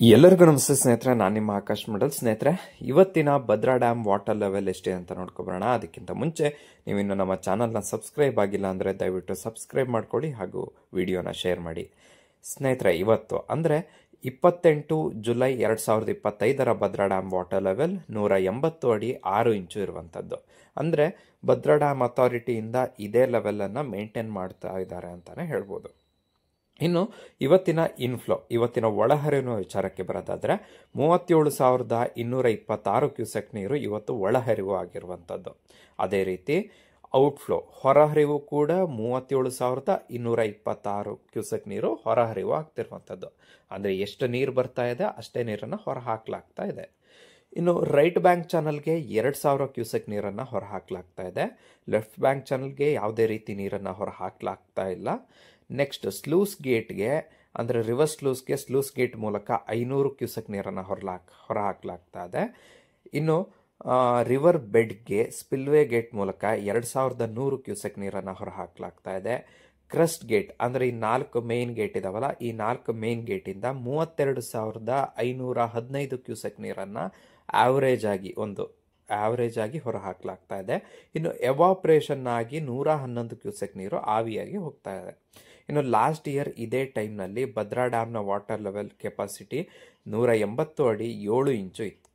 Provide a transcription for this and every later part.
ಎಲ್ಲರಿಗೂ ನಮಸ್ತೆ ಸ್ನೇಹಿತರೆ, ನಾನು ನಿಮ್ಮ ಆಕಾಶ್ ಮಂಡಲ್. ಸ್ನೇಹಿತರೆ, ಇವತ್ತಿನ ಭದ್ರಾ ಡ್ಯಾಮ್ ವಾಟರ್ ಲೆವೆಲ್ ಎಷ್ಟಿದೆ ಅಂತ ನೋಡ್ಕೊಬರೋಣ. ಅದಕ್ಕಿಂತ ಮುಂಚೆ ನೀವಿನ್ನು ನಮ್ಮ ಚಾನಲ್ನ ಸಬ್ಸ್ಕ್ರೈಬ್ ಆಗಿಲ್ಲ ಅಂದರೆ ದಯವಿಟ್ಟು ಸಬ್ಸ್ಕ್ರೈಬ್ ಮಾಡ್ಕೊಳ್ಳಿ ಹಾಗೂ ವಿಡಿಯೋನ ಶೇರ್ ಮಾಡಿ. ಸ್ನೇಹಿತರೆ, ಇವತ್ತು ಅಂದರೆ 28 July 2025 Bhadra dam water level 180 ಅಡಿ 6 ಇಂಚು ಇರುವಂಥದ್ದು. ಅಂದರೆ ಭದ್ರಾ ಡ್ಯಾಮ್ ಅಥಾರಿಟಿಯಿಂದ ಇದೇ ಲೆವೆಲನ್ನು ಮೇಂಟೈನ್ ಮಾಡ್ತಾ ಇದ್ದಾರೆ ಅಂತಲೇ ಹೇಳ್ಬೋದು. ಇನ್ನು ಇವತ್ತಿನ ಇವತ್ತಿನ ಒಳಹರಿವಿನ ವಿಚಾರಕ್ಕೆ ಬರೋದಾದರೆ 37,226 ಕ್ಯೂಸೆಕ್ ನೀರು ಇವತ್ತು ಒಳಹರಿವು ಆಗಿರುವಂಥದ್ದು. ಅದೇ ರೀತಿ ಔಟ್ಫ್ಲೋ ಹೊರಹರಿವು ಕೂಡ 37,226 ಕ್ಯೂಸೆಕ್ ನೀರು ಹೊರಹರಿವು ಆಗ್ತಿರುವಂಥದ್ದು. ಅಂದರೆ ಎಷ್ಟು ನೀರು ಬರ್ತಾ ಇದೆ ಅಷ್ಟೇ ನೀರನ್ನು ಹೊರ ಹಾಕಲಾಗ್ತಾ ಇದೆ. ಇನ್ನು ರೈಟ್ ಬ್ಯಾಂಕ್ ಚಾನಲ್ಗೆ 2,000 ಕ್ಯೂಸೆಕ್ ನೀರನ್ನು ಹೊರ ಹಾಕಲಾಗ್ತಾ ಇದೆ. ಲೆಫ್ಟ್ ಬ್ಯಾಂಕ್ ಚಾನಲ್ಗೆ ಯಾವುದೇ ರೀತಿ ನೀರನ್ನು ಹೊರ ಹಾಕಲಾಗ್ತಾ ಇಲ್ಲ. ನೆಕ್ಸ್ಟ್ ಸ್ಲೂಸ್ ಗೇಟ್ಗೆ ಅಂದರೆ ರಿವರ್ಸ್ ಸ್ಲೂಸ್ ಗೇಟ್ ಮೂಲಕ 500 ಕ್ಯೂಸೆಕ್ ನೀರನ್ನು ಹೊರ ಹಾಕಲಾಗ್ತಾ ಇದೆ. ಇನ್ನು ರಿವರ್ ಬೆಡ್ಗೆ ಸ್ಪಿಲ್ವೇ ಗೇಟ್ ಮೂಲಕ 2,100 ಕ್ಯೂಸೆಕ್ ನೀರನ್ನು ಹೊರ ಹಾಕಲಾಗ್ತಾ ಇದೆ. ಕ್ರಸ್ಟ್ ಗೇಟ್ ಅಂದರೆ ಈ 4 ಮೇನ್ ಗೇಟ್ ಇದಾವಲ್ಲ, ಈ 4 ಮೇನ್ ಗೇಟಿಂದ 32,515 ಕ್ಯೂಸೆಕ್ ನೀರನ್ನು ಆವರೇಜ್ ಆಗಿ ಹೊರ ಹಾಕಲಾಗ್ತಾ ಇದೆ. ಇನ್ನು ಎವಾಪ್ರೇಷನ್ ಆಗಿ 111 ಕ್ಯೂಸೆಕ್ ನೀರು ಆವಿಯಾಗಿ ಹೋಗ್ತಾ ಇದೆ. ಇನ್ನು ಲಾಸ್ಟ್ ಇಯರ್ ಇದೇ ಟೈಮ್ನಲ್ಲಿ ಭದ್ರಾ ಡ್ಯಾಮ್ನ ವಾಟರ್ ಲೆವೆಲ್ ಕೆಪಾಸಿಟಿ 180 ಅಡಿ 7 ಇಂಚು ಇತ್ತು.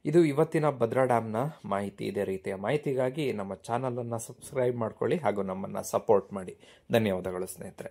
ಇದು ಇವತ್ತಿನ ಭದ್ರಾ ಡ್ಯಾಮ್ನ ಮಾಹಿತಿ. ಇದೇ ರೀತಿಯ ಮಾಹಿತಿಗಾಗಿ ನಮ್ಮ ಚಾನಲನ್ನು ಸಬ್ಸ್ಕ್ರೈಬ್ ಮಾಡ್ಕೊಳ್ಳಿ ಹಾಗೂ ನಮ್ಮನ್ನು ಸಪೋರ್ಟ್ ಮಾಡಿ. ಧನ್ಯವಾದಗಳು ಸ್ನೇಹಿತರೆ.